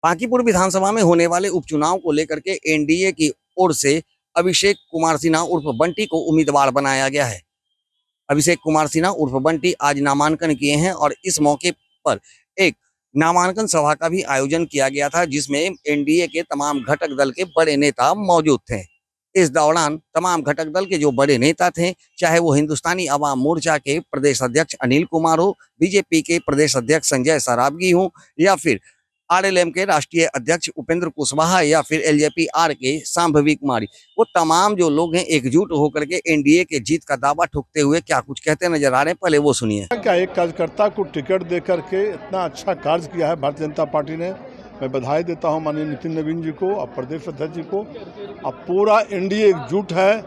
बांकीपुर विधानसभा में होने वाले उपचुनाव को लेकर के एनडीए की ओर से अभिषेक कुमार सिन्हा उर्फ बंटी को उम्मीदवार बनाया गया है। अभिषेक कुमार सिन्हा उर्फ बंटी आज नामांकन किए हैं और इस मौके पर एक नामांकन सभा का भी आयोजन किया गया था, जिसमें एनडीए के तमाम घटक दल के बड़े नेता मौजूद थे। इस दौरान तमाम घटक दल के जो बड़े नेता थे, चाहे वो हिंदुस्तानी अवाम मोर्चा के प्रदेश अध्यक्ष अनिल कुमार हो, बीजेपी के प्रदेश अध्यक्ष संजय सरावगी हो, या फिर आरएलएम के राष्ट्रीय अध्यक्ष उपेंद्र कुशवाहा, या फिर एलजेपी आर के सांभवी कुमारी, वो तमाम जो लोग हैं एकजुट होकर के एनडीए के जीत का दावा ठोकते हुए क्या कुछ कहते नजर आ रहे हैं, पहले वो सुनिए। क्या एक कार्यकर्ता को टिकट दे करके इतना अच्छा कार्य किया है भारतीय जनता पार्टी ने। मैं बधाई देता हूं माननीय नितिन नवीन जी को और प्रदेश अध्यक्ष जी को। अब पूरा एनडीए एकजुट है,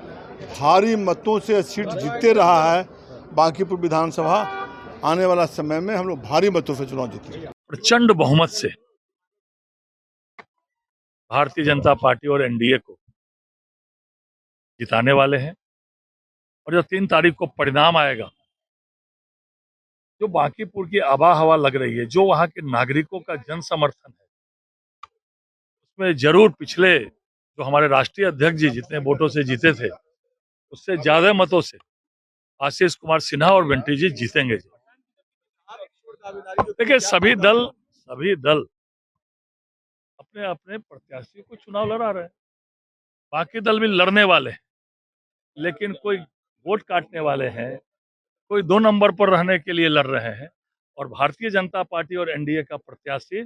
भारी मतों से सीट जीतते रहा है। बांकीपुर विधानसभा आने वाला समय में हम लोग भारी मतों से चुनाव जीतेंगे। प्रचंड बहुमत से भारतीय जनता पार्टी और एनडीए को जिताने वाले हैं। और जो 3 तारीख को परिणाम आएगा, जो बांकीपुर की आबा हवा लग रही है, जो वहां के नागरिकों का जन समर्थन है, उसमें जरूर पिछले जो हमारे राष्ट्रीय अध्यक्ष जी जितने वोटों से जीते थे, उससे ज्यादा मतों से आशीष कुमार सिन्हा और बंटी जी जीतेंगे। देखिए, सभी दल अपने अपने प्रत्याशी को चुनाव लड़ा रहे हैं। बाकी दल भी लड़ने वाले हैं, लेकिन कोई वोट काटने वाले हैं, कोई 2 नंबर पर रहने के लिए लड़ रहे हैं, और भारतीय जनता पार्टी और एनडीए का प्रत्याशी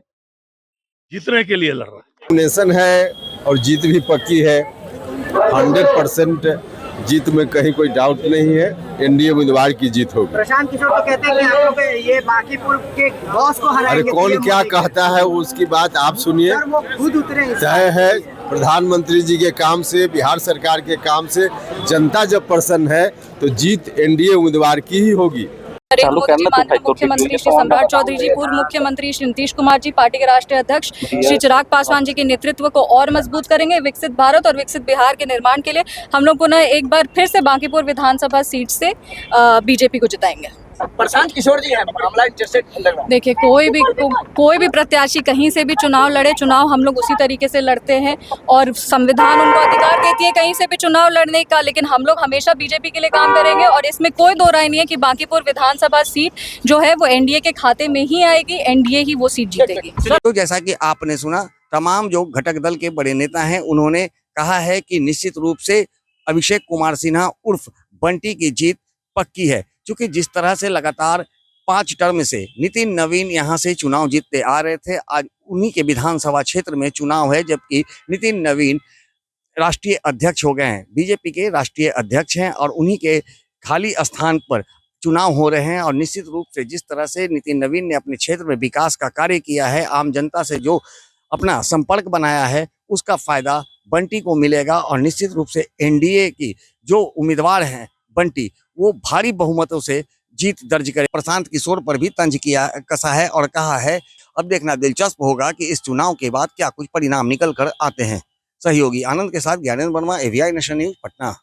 जीतने के लिए लड़ रहा है। नेशन है और जीत भी पक्की है। 100% जीत में कहीं कोई डाउट नहीं है। एनडीए उम्मीदवार की जीत होगी। प्रशांत किशोर तो कहते हैं कि आप लोग ये बांकीपुर के बॉस को हराएंगे। अरे कौन क्या कहता है उसकी बात आप सुनिए। वो खुद उतरे तय है प्रधानमंत्री जी के काम से, बिहार सरकार के काम से जनता जब प्रसन्न है तो जीत एनडीए उम्मीदवार की ही होगी। मुख्यमंत्री श्री सम्राट चौधरी जी, पूर्व मुख्यमंत्री श्री नीतीश कुमार जी, पार्टी के राष्ट्रीय अध्यक्ष श्री चिराग पासवान जी के नेतृत्व को और मजबूत करेंगे। विकसित भारत और विकसित बिहार के निर्माण के लिए हम लोग पुनः एक बार फिर से बांकीपुर विधानसभा सीट से बीजेपी को जिताएंगे। प्रशांत किशोर जी है, मामला इंटरेस्टेड लग रहा है। देखिए, कोई भी प्रत्याशी कहीं से भी चुनाव लड़े, चुनाव हम लोग उसी तरीके से लड़ते हैं और संविधान उनको अधिकार देती है कहीं से भी चुनाव लड़ने का, लेकिन हम लोग हमेशा बीजेपी के लिए काम करेंगे। और इसमें कोई दो राय नहीं है कि बांकीपुर विधानसभा सीट जो है वो एनडीए के खाते में ही आएगी, एनडीए ही वो सीट जीतेगी। तो जैसा कि आपने सुना, तमाम जो घटक दल के बड़े नेता हैं, उन्होंने कहा है कि निश्चित रूप से अभिषेक कुमार सिन्हा उर्फ बंटी की जीत पक्की है, क्योंकि जिस तरह से लगातार 5 टर्म से नितिन नवीन यहां से चुनाव जीतते आ रहे थे, आज उन्हीं के विधानसभा क्षेत्र में चुनाव है, जबकि नितिन नवीन राष्ट्रीय अध्यक्ष हो गए हैं, बीजेपी के राष्ट्रीय अध्यक्ष हैं, और उन्हीं के खाली स्थान पर चुनाव हो रहे हैं। और निश्चित रूप से जिस तरह से नितिन नवीन ने अपने क्षेत्र में विकास का कार्य किया है, आम जनता से जो अपना संपर्क बनाया है, उसका फायदा बंटी को मिलेगा। और निश्चित रूप से एनडीए की जो उम्मीदवार हैं बंटी, वो भारी बहुमतों से जीत दर्ज करे। प्रशांत किशोर पर भी तंज कसा है और कहा है, अब देखना दिलचस्प होगा कि इस चुनाव के बाद क्या कुछ परिणाम निकल कर आते हैं। सहयोगी आनंद के साथ Gyanendra Verma, AVI nation news, Patna.